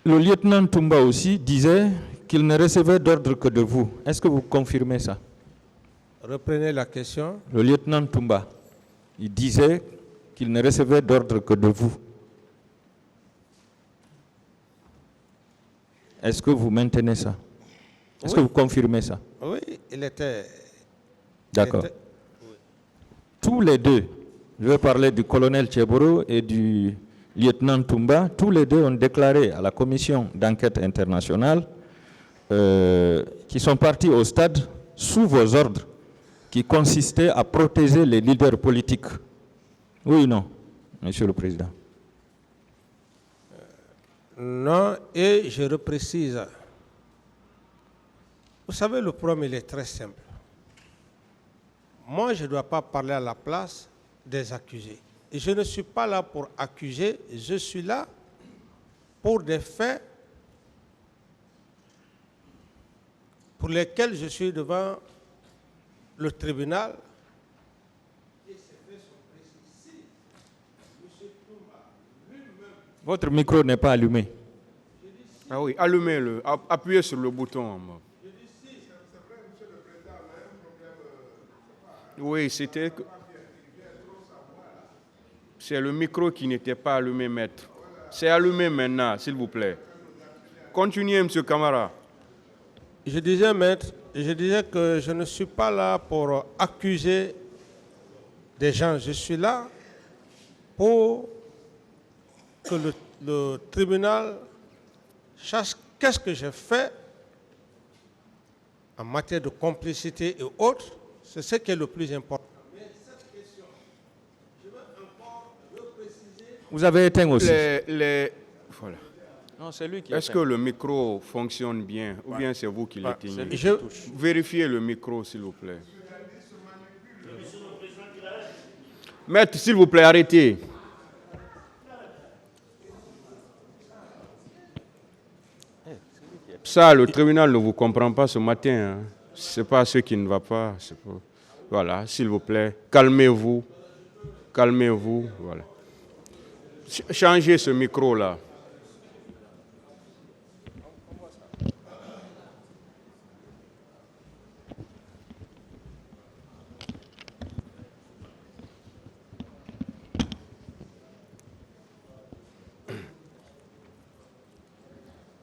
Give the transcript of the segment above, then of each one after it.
Le lieutenant Toumba aussi disait qu'il ne recevait d'ordre que de vous. Est-ce que vous confirmez ça? Reprenez la question. Le lieutenant Toumba, il disait qu'il ne recevait d'ordre que de vous. Est-ce que vous maintenez ça? Est-ce que vous confirmez ça? Oui, il était... D'accord. Tous les deux, je vais parler du colonel Tcheboro et du lieutenant Toumba, tous les deux ont déclaré à la commission d'enquête internationale qu'ils sont partis au stade sous vos ordres qui consistaient à protéger les leaders politiques. Oui ou non, Monsieur le Président? Non, et je reprécise. Vous savez, le problème, il est très simple. Moi, je ne dois pas parler à la place des accusés. Et je ne suis pas là pour accuser, je suis là pour des faits pour lesquels je suis devant le tribunal. Votre micro n'est pas allumé. Ah oui, allumez-le, appuyez sur le bouton. Oui, c'était... C'est le micro qui n'était pas allumé, maître. C'est allumé maintenant, s'il vous plaît. Continuez, monsieur Camara. Je disais, maître, je disais que je ne suis pas là pour accuser des gens. Je suis là pour que le tribunal sache qu'est-ce que j'ai fait en matière de complicité et autres. C'est ce qui est le plus important. Mais cette question, je veux encore repréciser. Vous avez éteint aussi. Voilà. Non, c'est lui qui Est-ce que le micro fonctionne bien ou bien c'est vous qui l'éteignez? Vérifiez le micro, s'il vous plaît. Maître, s'il vous plaît, arrêtez. Ça, le tribunal ne vous comprend pas ce matin. Hein. Ce n'est pas ce qui ne va pas. Voilà, s'il vous plaît, calmez-vous. Calmez-vous. Voilà. Changez ce micro-là.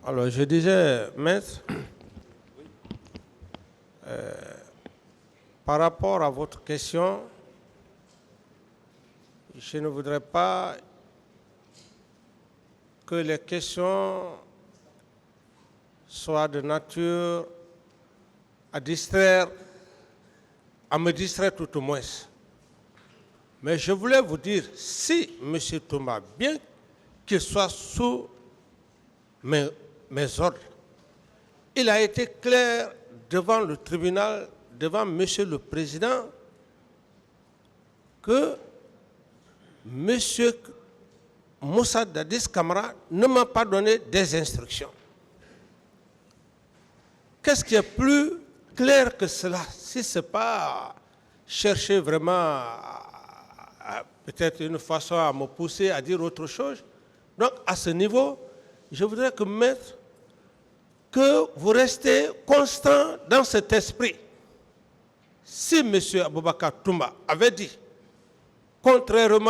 Alors, je disais, maître, par rapport à votre question, je ne voudrais pas que les questions soient de nature à me distraire tout au moins. Mais je voulais vous dire, si M. Toumba, bien qu'il soit sous mes ordres, il a été clair devant le tribunal, devant M. le Président, que M. Moussa Dadis Camara ne m'a pas donné des instructions. Qu'est-ce qui est plus clair que cela? Si ce n'est pas chercher vraiment peut-être une façon à me pousser à dire autre chose. Donc, à ce niveau, je voudrais que maître, que vous restez constant dans cet esprit. Si M. Aboubakar Toumba avait dit, contrairement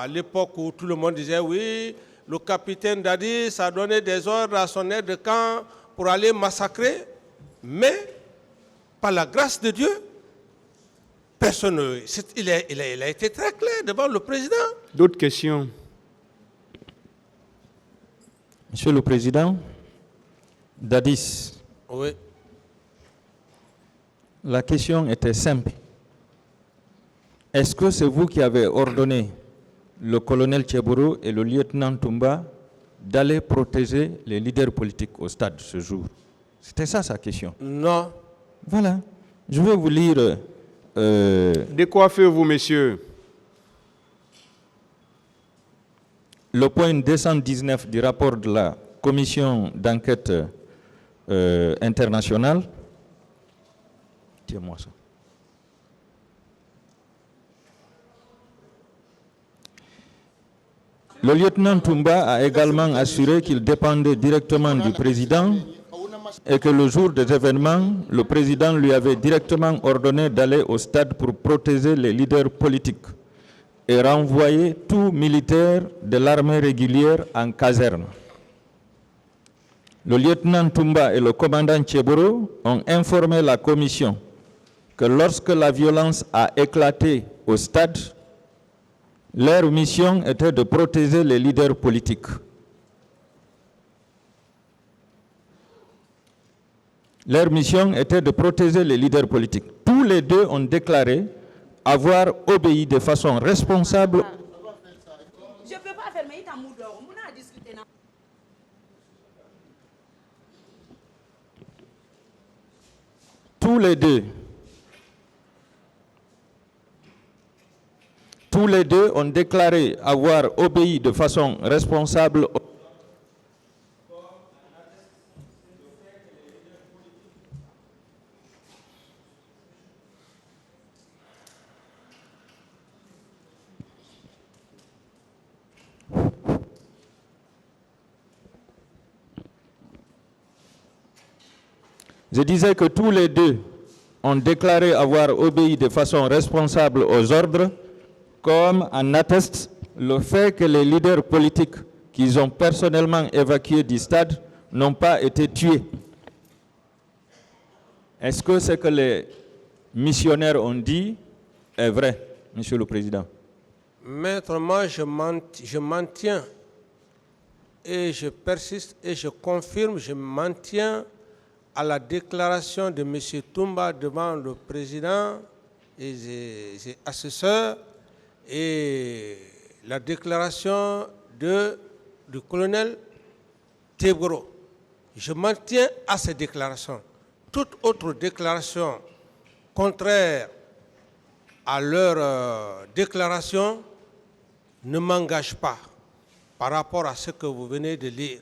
à l'époque où tout le monde disait oui, le capitaine Dadis a donné des ordres à son aide de camp pour aller massacrer, mais par la grâce de Dieu, personne, il a été très clair devant le président. D'autres questions? Monsieur le Président, Dadis. Oui. La question était simple. Est-ce que c'est vous qui avez ordonné le colonel Tcheboro et le lieutenant Toumba d'aller protéger les leaders politiques au stade ce jour? C'était ça sa question. Non. Voilà. Je vais vous lire... Décoiffez-vous, messieurs. Le point 219 du rapport de la commission d'enquête internationale. Tiens-moi ça. Le lieutenant Toumba a également assuré qu'il dépendait directement du président et que le jour des événements, le président lui avait directement ordonné d'aller au stade pour protéger les leaders politiques et renvoyer tout militaire de l'armée régulière en caserne. Le lieutenant Toumba et le commandant Tcheboro ont informé la commission que lorsque la violence a éclaté au stade, leur mission était de protéger les leaders politiques. Leur mission était de protéger les leaders politiques. Tous les deux ont déclaré avoir obéi de façon responsable. Je ne peux pas faire, mais il t'a moudé. On a discuté. Tous les deux ont déclaré avoir obéi de façon responsable. Je disais que tous les deux ont déclaré avoir obéi de façon responsable aux ordres, comme en atteste le fait que les leaders politiques qu'ils ont personnellement évacués du stade n'ont pas été tués. Est-ce que ce que les missionnaires ont dit est vrai, Monsieur le Président? Maître, moi je maintiens et je persiste et je confirme, je maintiens à la déclaration de M. Toumba devant le président et ses assesseurs et la déclaration du colonel Teboro. Je maintiens à ces déclarations. Toute autre déclaration contraire à leur déclaration ne m'engage pas par rapport à ce que vous venez de lire.